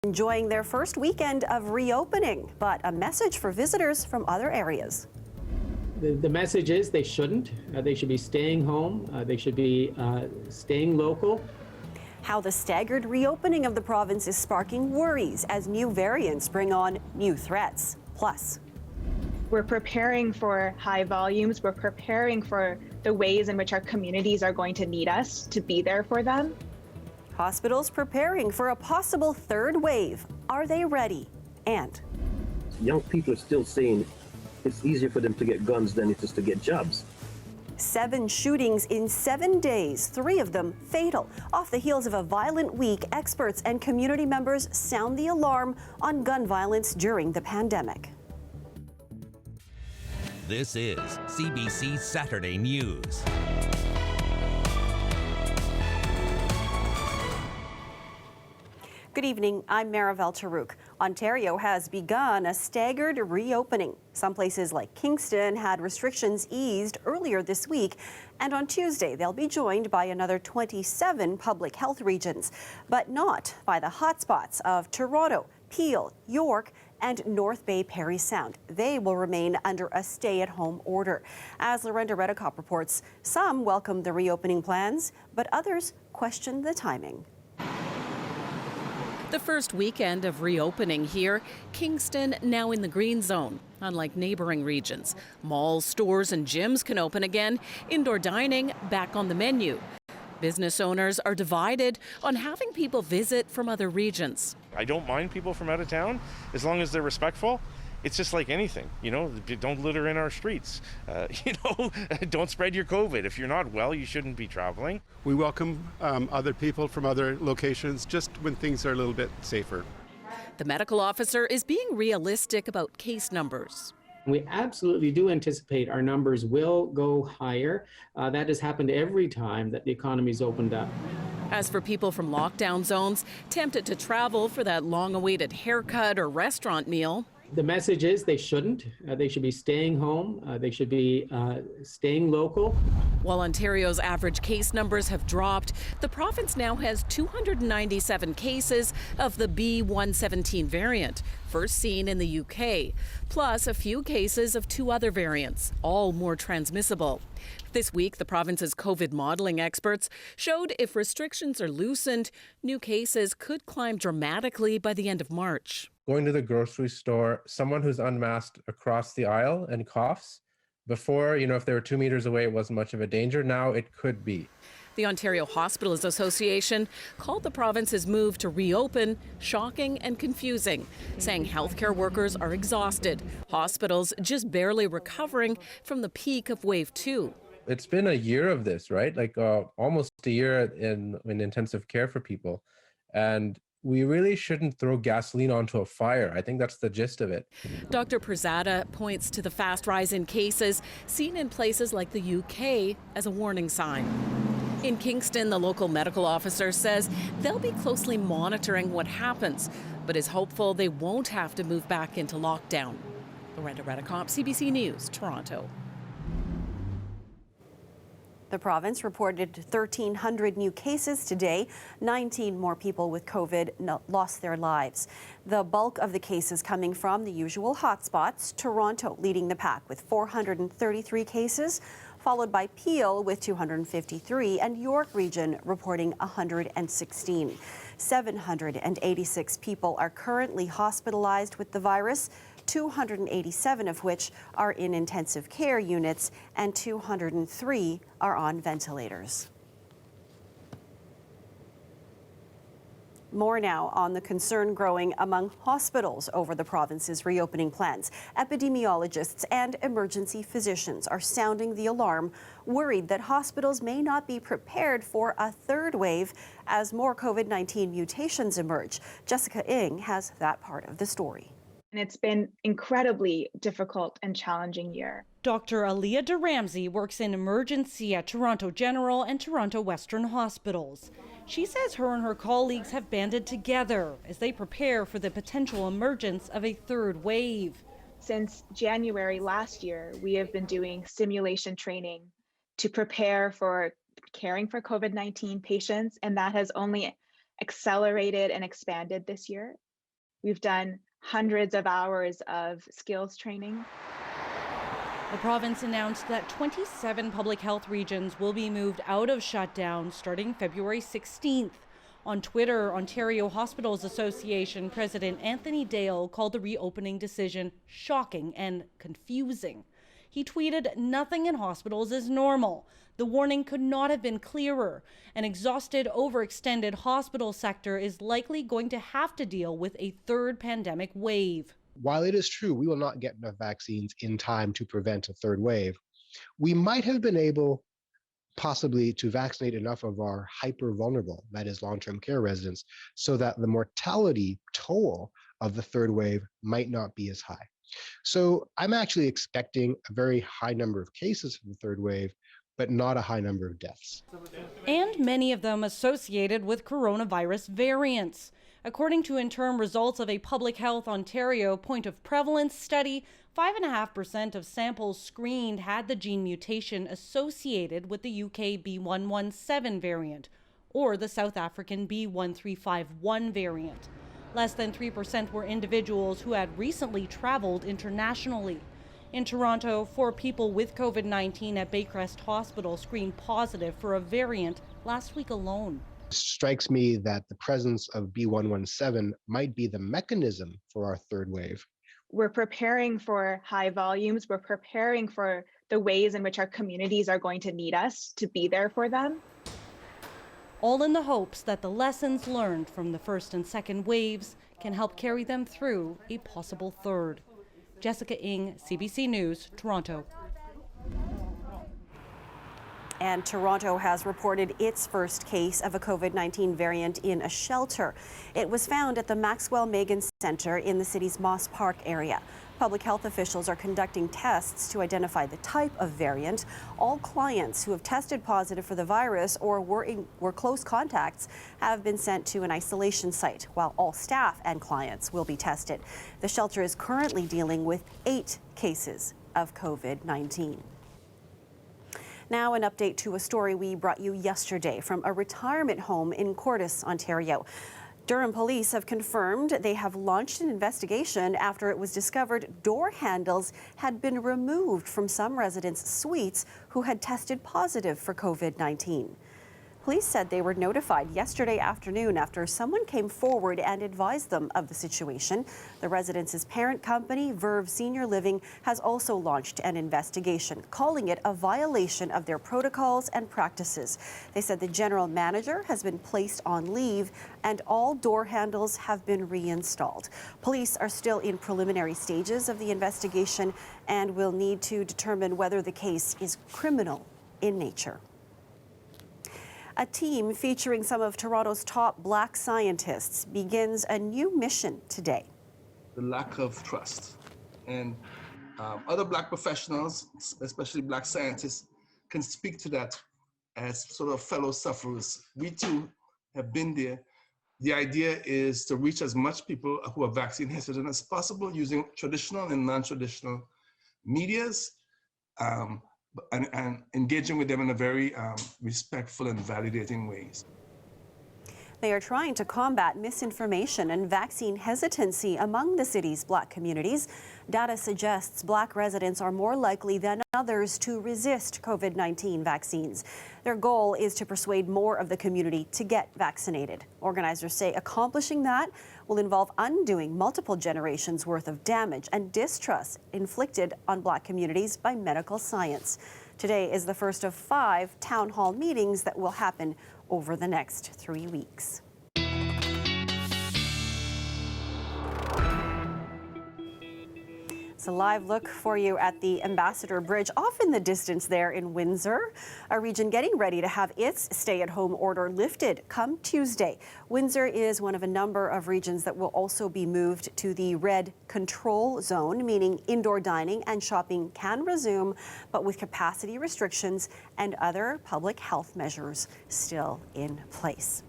Enjoying their first weekend of reopening, but a message for visitors from other areas. The message is they shouldn't. They should be staying home. They should be staying local. How the staggered reopening of the province is sparking worries as new variants bring on new threats. Plus, we're preparing for high volumes. We're preparing for the ways in which our communities are going to need us to be there for them. Hospitals preparing for a possible third wave. Are they ready? And young people are still saying it's easier for them to get guns than it is to get jobs. 7 shootings in 7 days, 3 of them fatal. Off the heels of a violent week, experts and community members sound the alarm on gun violence during the pandemic. This is CBC Saturday News. Good evening, I'm Marivel Taruk. Ontario has begun a staggered reopening. Some places like Kingston had restrictions eased earlier this week, and on Tuesday they'll be joined by another 27 public health regions, but not by the hotspots of Toronto, Peel, York, and North Bay Parry Sound. They will remain under a stay-at-home order. As Lorenda Redicop reports, some welcome the reopening plans, but others question the timing. The first weekend of reopening here, Kingston now in the green zone. Unlike neighboring regions, malls, stores and gyms can open again. Indoor dining back on the menu. Business owners are divided on having people visit from other regions. I don't mind people from out of town as long as they're respectful. It's just like anything, don't litter in our streets, don't spread your COVID. If you're not well, you shouldn't be traveling. We welcome other people from other locations just when things are a little bit safer. The medical officer is being realistic about case numbers. We absolutely do anticipate our numbers will go higher. That has happened every time that the economy's opened up. As for people from lockdown zones tempted to travel for that long-awaited haircut or restaurant meal, the message is they shouldn't. They should be staying home. They should be staying local. While Ontario's average case numbers have dropped, the province now has 297 cases of the B117 variant, first seen in the UK, plus a few cases of 2 other variants, all more transmissible. This week, the province's COVID modeling experts showed if restrictions are loosened, new cases could climb dramatically by the end of March. Going to the grocery store, someone who's unmasked across the aisle and coughs. Before, if they were 2 meters away, it wasn't much of a danger. Now it could be. The Ontario Hospitals Association called the province's move to reopen shocking and confusing, saying healthcare workers are exhausted, hospitals just barely recovering from the peak of Wave 2. It's been a year of this, right? Almost a year in intensive care for people. And we really shouldn't throw gasoline onto a fire. I think that's the gist of it. Dr. Perzada points to the fast rise in cases seen in places like the UK as a warning sign. In Kingston, the local medical officer says they'll be closely monitoring what happens, but is hopeful they won't have to move back into lockdown. Lorenda Redicop, CBC News, Toronto. The province reported 1,300 new cases today. 19 more people with COVID lost their lives. The bulk of the cases coming from the usual hotspots, Toronto leading the pack with 433 cases, followed by Peel with 253 and York Region reporting 116. 786 people are currently hospitalized with the virus, 287 of which are in intensive care units and 203 are on ventilators. More now on the concern growing among hospitals over the province's reopening plans. Epidemiologists and emergency physicians are sounding the alarm, worried that hospitals may not be prepared for a third wave as more COVID-19 mutations emerge. Jessica Ng has that part of the story. And it's been incredibly difficult and challenging year. Dr. Aaliyah de Ramsey works in emergency at Toronto General and Toronto Western Hospitals. She says her and her colleagues have banded together as they prepare for the potential emergence of a third wave. Since January last year, we have been doing simulation training to prepare for caring for COVID-19 patients, and that has only accelerated and expanded this year. We've done hundreds of hours of skills training. The province announced that 27 public health regions will be moved out of shutdown starting February 16th. On Twitter, Ontario Hospitals Association President Anthony Dale called the reopening decision shocking and confusing. He tweeted, "Nothing in hospitals is normal. The warning could not have been clearer. An exhausted, overextended hospital sector is likely going to have to deal with a third pandemic wave." While it is true we will not get enough vaccines in time to prevent a third wave, we might have been able possibly to vaccinate enough of our hyper vulnerable, that is long-term care residents, so that the mortality toll of the third wave might not be as high. So I'm actually expecting a very high number of cases for the third wave, but not a high number of deaths. And many of them associated with coronavirus variants. According to interim results of a Public Health Ontario point of prevalence study, 5.5% of samples screened had the gene mutation associated with the UK B117 variant or the South African B1351 variant. Less than 3% were individuals who had recently traveled internationally. In Toronto, 4 people with COVID-19 at Baycrest Hospital screened positive for a variant last week alone. It strikes me that the presence of B117 might be the mechanism for our third wave. We're preparing for high volumes. We're preparing for the ways in which our communities are going to need us to be there for them. All in the hopes that the lessons learned from the first and second waves can help carry them through a possible third. Jessica Ng, CBC News, Toronto. And Toronto has reported its first case of a COVID-19 variant in a shelter. It was found at the Maxwell Megan Centre in the city's Moss Park area. Public health officials are conducting tests to identify the type of variant. All clients who have tested positive for the virus or were close contacts have been sent to an isolation site, while all staff and clients will be tested. The shelter is currently dealing with 8 cases of COVID-19. Now an update to a story we brought you yesterday from a retirement home in Cordis, Ontario. Durham police have confirmed they have launched an investigation after it was discovered door handles had been removed from some residents' suites who had tested positive for COVID-19. Police said they were notified yesterday afternoon after someone came forward and advised them of the situation. The residents' parent company, Verve Senior Living, has also launched an investigation, calling it a violation of their protocols and practices. They said the general manager has been placed on leave and all door handles have been reinstalled. Police are still in preliminary stages of the investigation and will need to determine whether the case is criminal in nature. A team featuring some of Toronto's top Black scientists begins a new mission today. The lack of trust. And other Black professionals, especially Black scientists, can speak to that as sort of fellow sufferers. We too have been there. The idea is to reach as much people who are vaccine hesitant as possible using traditional and non-traditional medias. And engaging with them in a very respectful and validating ways. They are trying to combat misinformation and vaccine hesitancy among the city's Black communities. Data suggests Black residents are more likely than others to resist COVID-19 vaccines. Their goal is to persuade more of the community to get vaccinated. Organizers say accomplishing that will involve undoing multiple generations worth of damage and distrust inflicted on Black communities by medical science. Today is the first of 5 town hall meetings that will happen over the next 3 weeks. It's a live look for you at the Ambassador Bridge off in the distance there in Windsor, a region getting ready to have its stay-at-home order lifted come Tuesday. Windsor is one of a number of regions that will also be moved to the red control zone, meaning indoor dining and shopping can resume, but with capacity restrictions and other public health measures still in place.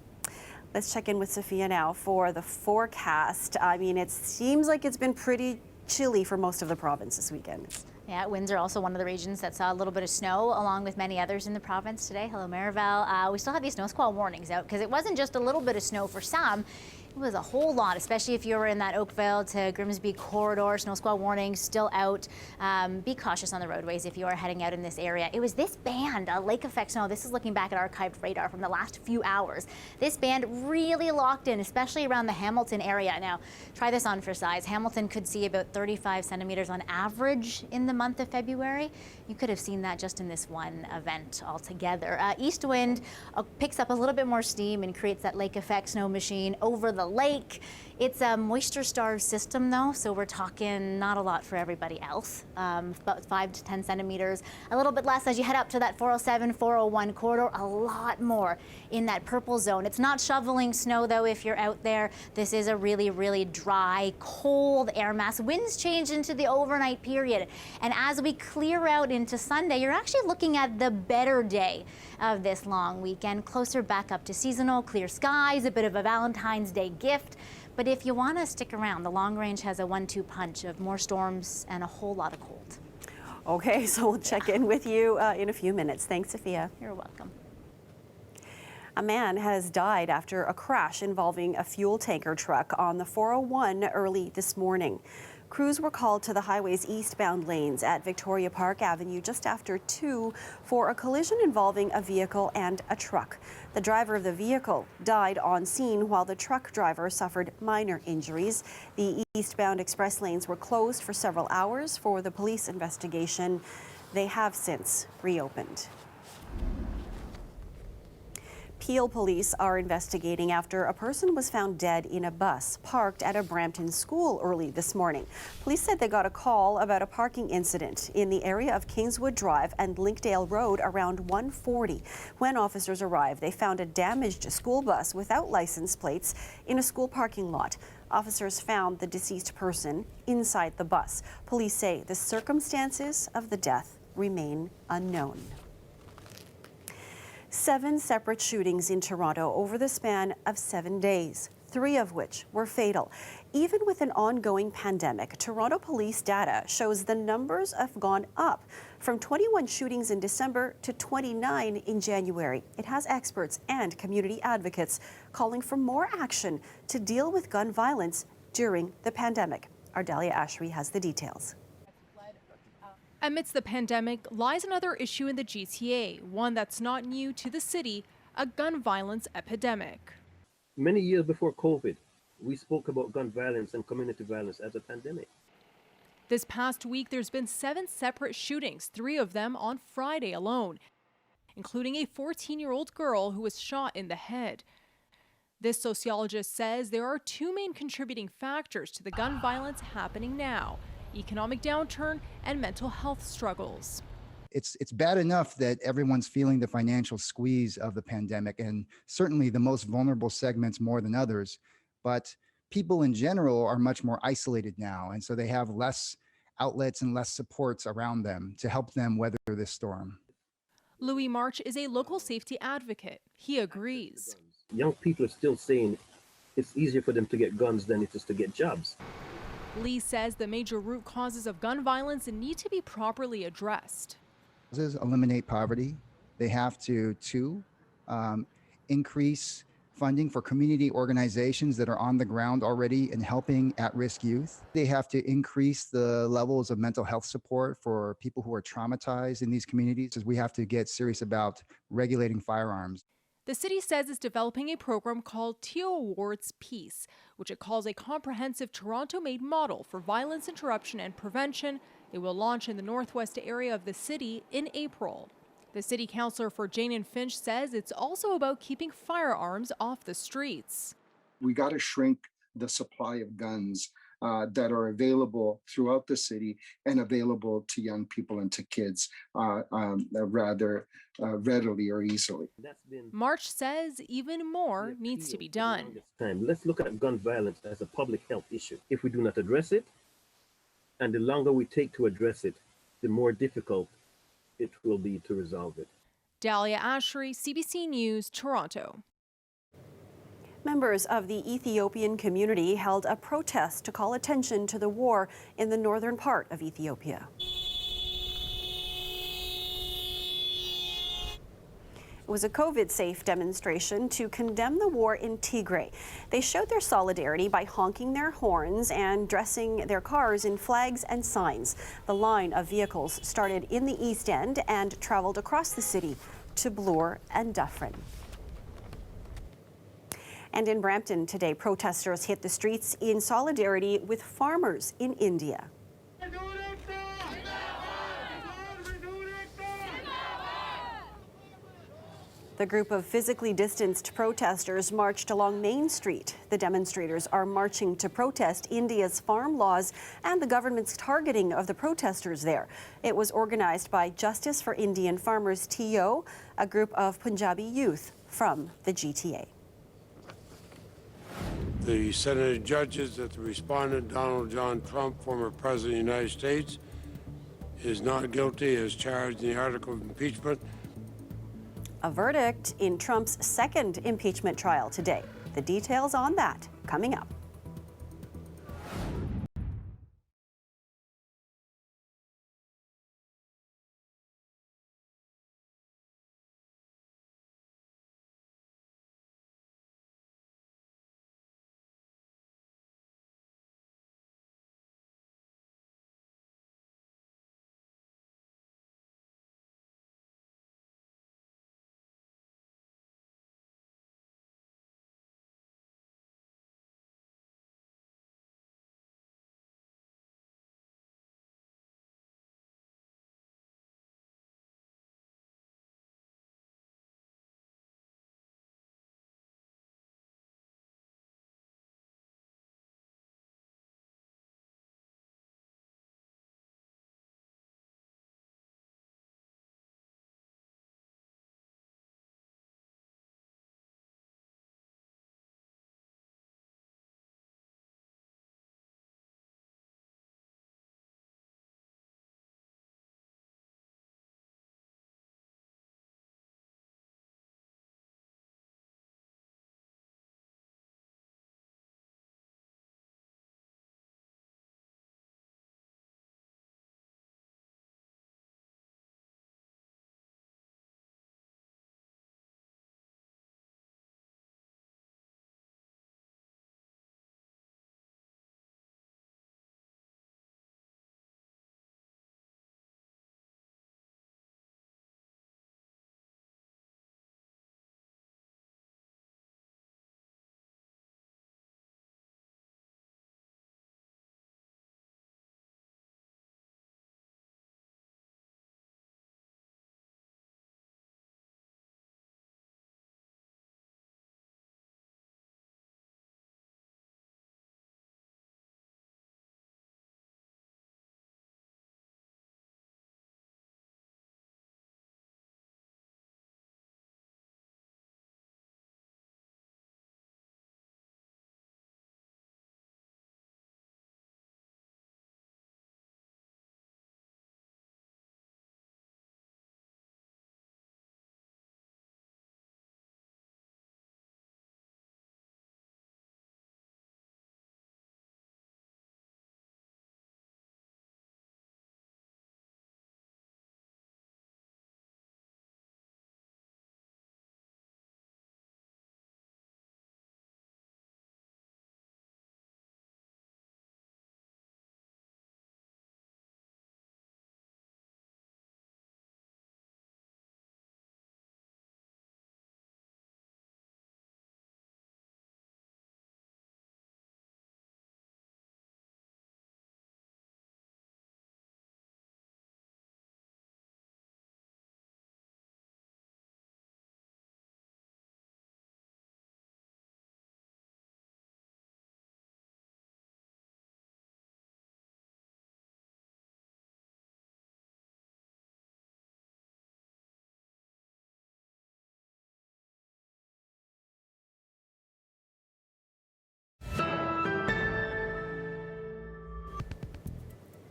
Let's check in with Sophia now for the forecast. I mean, it seems like it's been pretty chilly for most of the province this weekend. Yeah, Windsor also one of the regions that saw a little bit of snow along with many others in the province today. Hello, Marival. We still have these snow squall warnings out because it wasn't just a little bit of snow for some. It was a whole lot, especially if you were in that Oakville to Grimsby corridor. Snow squall warning still out. Be cautious on the roadways if you are heading out in this area. It was this band, lake effect snow. This is looking back at archived radar from the last few hours. This band really locked in, especially around the Hamilton area. Now, try this on for size. Hamilton could see about 35 centimeters on average in the month of February. You could have seen that just in this one event altogether. East wind picks up a little bit more steam and creates that lake effect snow machine over the lake. It's a moisture starved system though, so we're talking not a lot for everybody else. About 5 to 10 centimeters, a little bit less as you head up to that 407, 401 corridor, a lot more in that purple zone. It's not shoveling snow though if you're out there. This is a really, really dry, cold air mass. Winds change into the overnight period. And as we clear out into Sunday, you're actually looking at the better day of this long weekend, closer back up to seasonal, clear skies, a bit of a Valentine's Day gift. But if you want to stick around, the long range has a 1-2 punch of more storms and a whole lot of cold. Okay, so we'll check in with you in a few minutes. Thanks, Sophia. You're welcome. A man has died after a crash involving a fuel tanker truck on the 401 early this morning. Crews were called to the highway's eastbound lanes at Victoria Park Avenue just after 2 for a collision involving a vehicle and a truck. The driver of the vehicle died on scene while the truck driver suffered minor injuries. The eastbound express lanes were closed for several hours for the police investigation. They have since reopened. Peel police are investigating after a person was found dead in a bus parked at a Brampton school early this morning. Police said they got a call about a parking incident in the area of Kingswood Drive and Linkdale Road around 1:40. When officers arrived, they found a damaged school bus without license plates in a school parking lot. Officers found the deceased person inside the bus. Police say the circumstances of the death remain unknown. 7 separate shootings in Toronto over the span of 7 days, 3 of which were fatal. Even with an ongoing pandemic, Toronto police data shows the numbers have gone up from 21 shootings in December to 29 in January. It has experts and community advocates calling for more action to deal with gun violence during the pandemic. Ardalia Ashry has the details. Amidst the pandemic lies another issue in the GTA, one that's not new to the city, a gun violence epidemic. Many years before COVID, we spoke about gun violence and community violence as a pandemic. This past week, there's been 7 separate shootings, 3 of them on Friday alone, including a 14-year-old girl who was shot in the head. This sociologist says there are 2 main contributing factors to the gun violence happening now: economic downturn and mental health struggles. It's bad enough that everyone's feeling the financial squeeze of the pandemic, and certainly the most vulnerable segments more than others. But people in general are much more isolated now, and so they have less outlets and less supports around them to help them weather this storm. Louis March is a local safety advocate. He agrees. Young people are still saying it's easier for them to get guns than it is to get jobs. Lee says the major root causes of gun violence need to be properly addressed. Eliminate poverty. They have to, 2, increase funding for community organizations that are on the ground already and helping at-risk youth. They have to increase the levels of mental health support for people who are traumatized in these communities, as we have to get serious about regulating firearms. The city says it's developing a program called TO Awards Peace, which it calls a comprehensive Toronto-made model for violence interruption and prevention. It will launch in the northwest area of the city in April. The city councillor for Jane and Finch says it's also about keeping firearms off the streets. We got to shrink the supply of guns that are available throughout the city and available to young people and to kids rather readily or easily. March says even more needs to be done. Let's look at gun violence as a public health issue. If we do not address it, and the longer we take to address it, the more difficult it will be to resolve it. Dahlia Ashry, CBC News, Toronto. Members of the Ethiopian community held a protest to call attention to the war in the northern part of Ethiopia. It was a COVID-safe demonstration to condemn the war in Tigray. They showed their solidarity by honking their horns and dressing their cars in flags and signs. The line of vehicles started in the East End and traveled across the city to Bloor and Dufferin. And in Brampton today, protesters hit the streets in solidarity with farmers in India. The group of physically distanced protesters marched along Main Street. The demonstrators are marching to protest India's farm laws and the government's targeting of the protesters there. It was organized by Justice for Indian Farmers TO, a group of Punjabi youth from the GTA. The Senate judges that the respondent, Donald John Trump, former President of the United States, is not guilty as charged in the article of impeachment. A verdict in Trump's second impeachment trial today. The details on that coming up.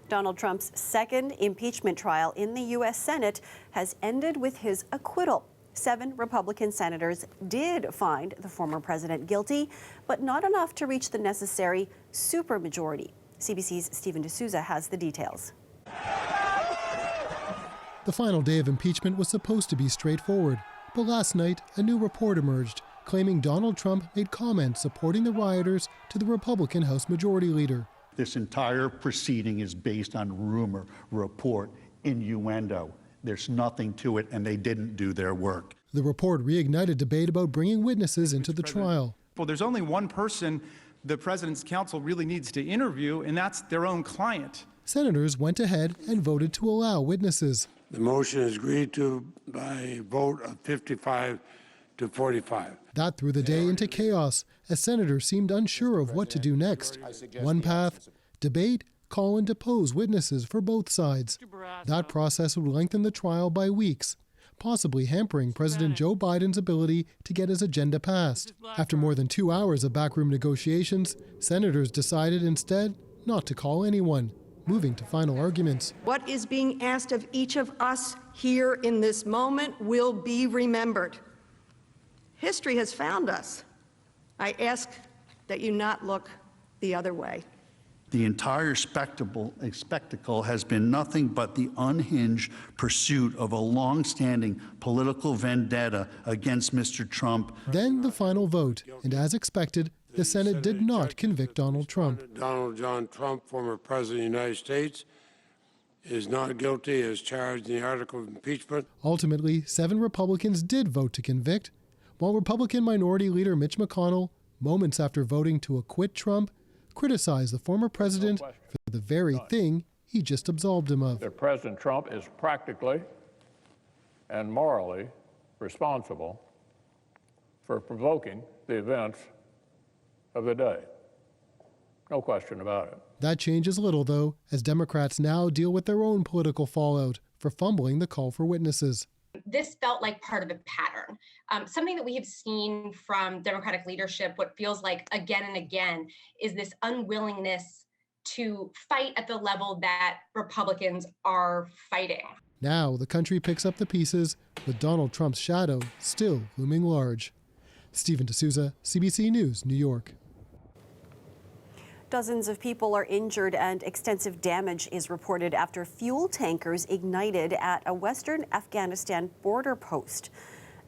Donald Trump's second impeachment trial in the U.S. Senate has ended with his acquittal. 7 Republican senators did find the former president guilty, but not enough to reach the necessary supermajority. CBC's Stephen D'Souza has the details. The final day of impeachment was supposed to be straightforward, But last night, a new report emerged claiming Donald Trump made comments supporting the rioters to the Republican House Majority Leader. This entire proceeding is based on rumor, report, innuendo. There's nothing to it, and they didn't do their work. The report reignited debate about bringing witnesses into the trial. Well, there's only one person the president's counsel really needs to interview, and that's their own client. Senators went ahead and voted to allow witnesses. The motion is agreed to by a vote of 55 to 45. That threw the day into chaos as senators seemed unsure of what to do next. One path, debate, call and depose witnesses for both sides. That process would lengthen the trial by weeks, possibly hampering President Joe Biden's ability to get his agenda passed. After more than 2 hours of backroom negotiations, senators decided instead not to call anyone, moving to final arguments. What is being asked of each of us here in this moment will be remembered. History has found us. I ask that you not look the other way. The entire spectacle has been nothing but the unhinged pursuit of a long-standing political vendetta against Mr. Trump. Then the final vote, and as expected, the Senate did not convict Donald Trump. Donald John Trump, former President of the United States, is not guilty as charged in the article of impeachment. Ultimately, 7 Republicans did vote to convict, while Republican Minority Leader Mitch McConnell, moments after voting to acquit Trump, criticized the former president for the very thing he just absolved him of. President Trump is practically and morally responsible for provoking the events of the day. No question about it. That changes little, though, as Democrats now deal with their own political fallout for fumbling the call for witnesses. This felt like part of a pattern, something that we have seen from Democratic leadership. What feels like again and again is this unwillingness to fight at the level that Republicans are fighting. Now the country picks up the pieces, with Donald Trump's shadow still looming large. Stephen D'Souza, CBC News, New York. Dozens of people are injured and extensive damage is reported after fuel tankers ignited at a western Afghanistan border post.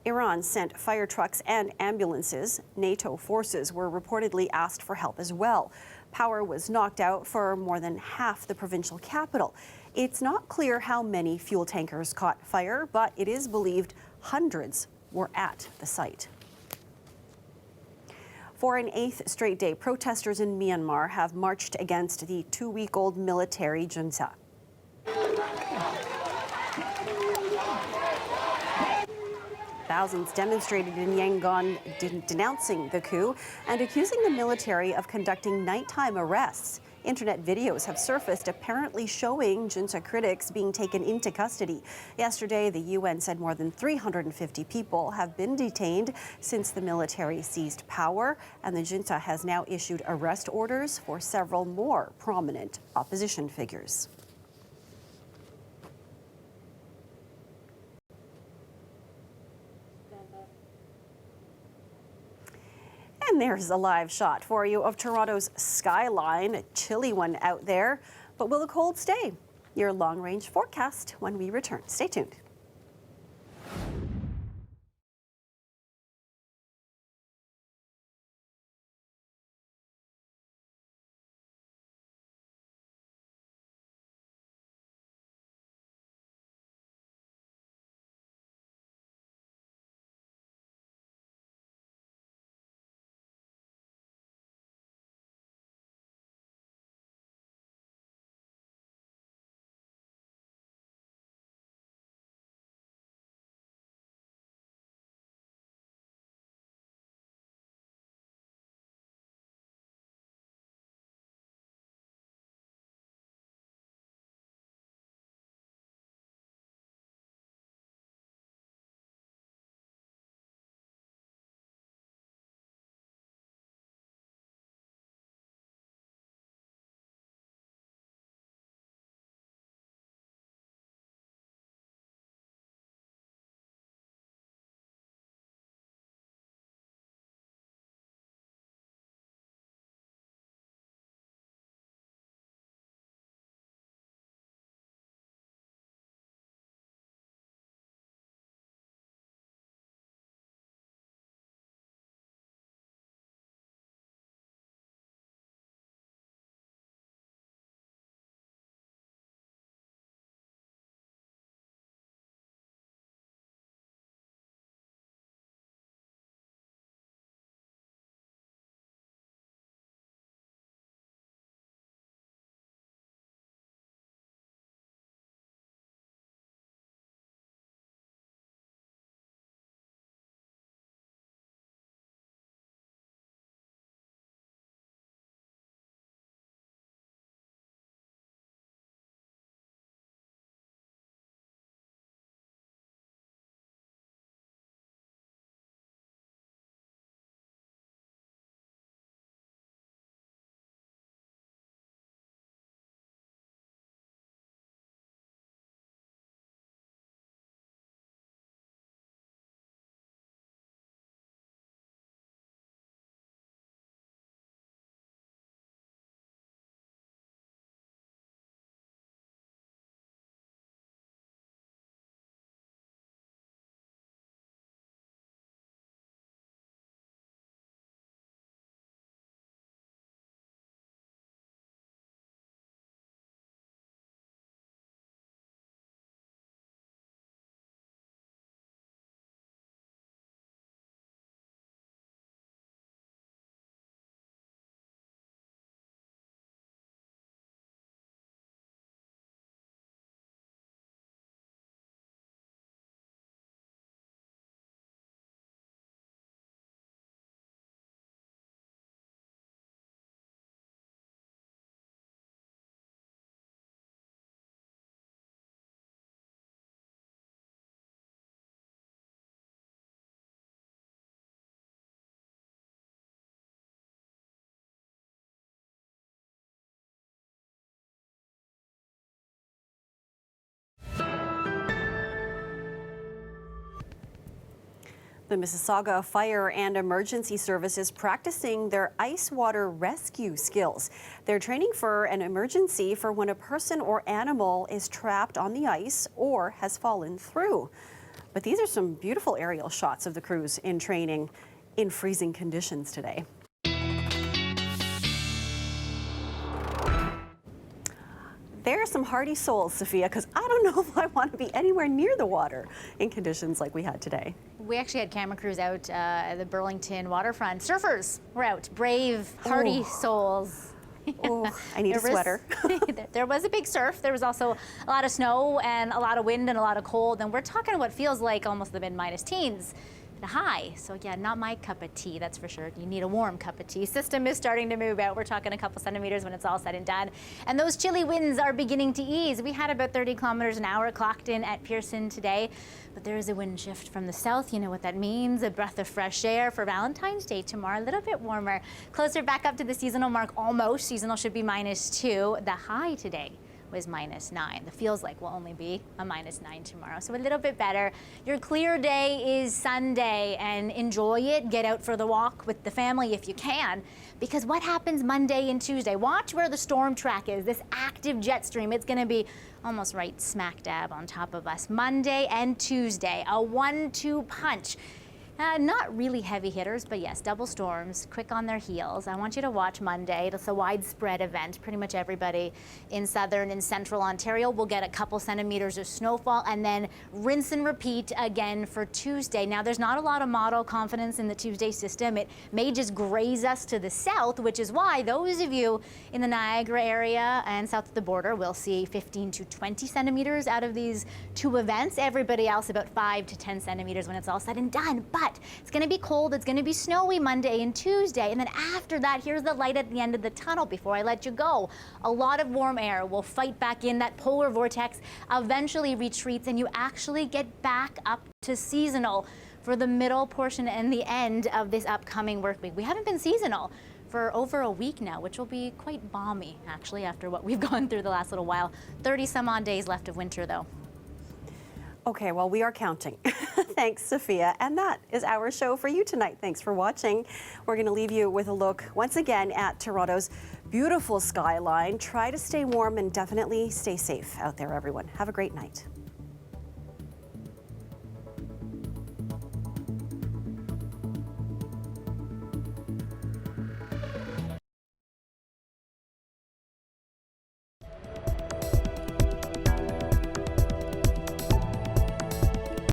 Iran sent fire trucks and ambulances. NATO forces were reportedly asked for help as well. Power was knocked out for more than half the provincial capital. It's not clear how many fuel tankers caught fire, but it is believed hundreds were at the site. For an 8th straight day, protesters in Myanmar have marched against the 2-week-old military junta. Thousands demonstrated in Yangon denouncing the coup and accusing the military of conducting nighttime arrests. Internet videos have surfaced apparently showing junta critics being taken into custody. Yesterday, the UN said more than 350 people have been detained since the military seized power, and the junta has now issued arrest orders for several more prominent opposition figures. And there's a live shot for you of Toronto's skyline, a chilly one out there. But will the cold stay? Your long-range forecast when we return. Stay tuned. The Mississauga Fire and Emergency Service is practicing their ice water rescue skills. They're training for an emergency for when a person or animal is trapped on the ice or has fallen through. But these are some beautiful aerial shots of the crews in training in freezing conditions today. There are some hardy souls, Sophia, because I don't know if I want to be anywhere near the water in conditions like we had today. We actually had camera crews out at the Burlington waterfront. Surfers were out, brave, hardy souls. Oh, I need a sweater. There was a big surf. There was also a lot of snow and a lot of wind and a lot of cold. And we're talking what feels like almost the mid-minus teens. High. So yeah, not my cup of tea, that's for sure. You need a warm cup of tea. System is starting to move out. We're talking a couple centimeters when it's all said and done. And those chilly winds are beginning to ease. We had about 30 kilometers an hour clocked in at Pearson today, but there is a wind shift from the south. You know what that means, a breath of fresh air for Valentine's Day tomorrow, a little bit warmer. Closer back up to the seasonal mark almost. Seasonal should be -2. The high today was -9. The feels like will only be a -9 tomorrow. So a little bit better. Your clear day is Sunday and enjoy it. Get out for the walk with the family if you can, because what happens Monday and Tuesday? Watch where the storm track is, this active jet stream. It's gonna be almost right smack dab on top of us. Monday and Tuesday, a 1-2 punch. Not really heavy hitters, but yes, double storms, quick on their heels. I want you to watch Monday. It's a widespread event. Pretty much everybody in southern and central Ontario will get a couple centimeters of snowfall, and then rinse and repeat again for Tuesday. Now, there's not a lot of model confidence in the Tuesday system. It may just graze us to the south, which is why those of you in the Niagara area and south of the border will see 15 to 20 centimeters out of these two events. Everybody else about 5 to 10 centimeters when it's all said and done. But it's going to be cold, it's going to be snowy Monday and Tuesday, and then after that, here's the light at the end of the tunnel before I let you go. A lot of warm air will fight back in. That polar vortex eventually retreats, and you actually get back up to seasonal for the middle portion and the end of this upcoming work week. We haven't been seasonal for over a week now, which will be quite balmy, actually, after what we've gone through the last little while. 30 some odd days left of winter, though. Okay, well, we are counting. Thanks, Sophia. And that is our show for you tonight. Thanks for watching. We're going to leave you with a look once again at Toronto's beautiful skyline. Try to stay warm and definitely stay safe out there, everyone. Have a great night.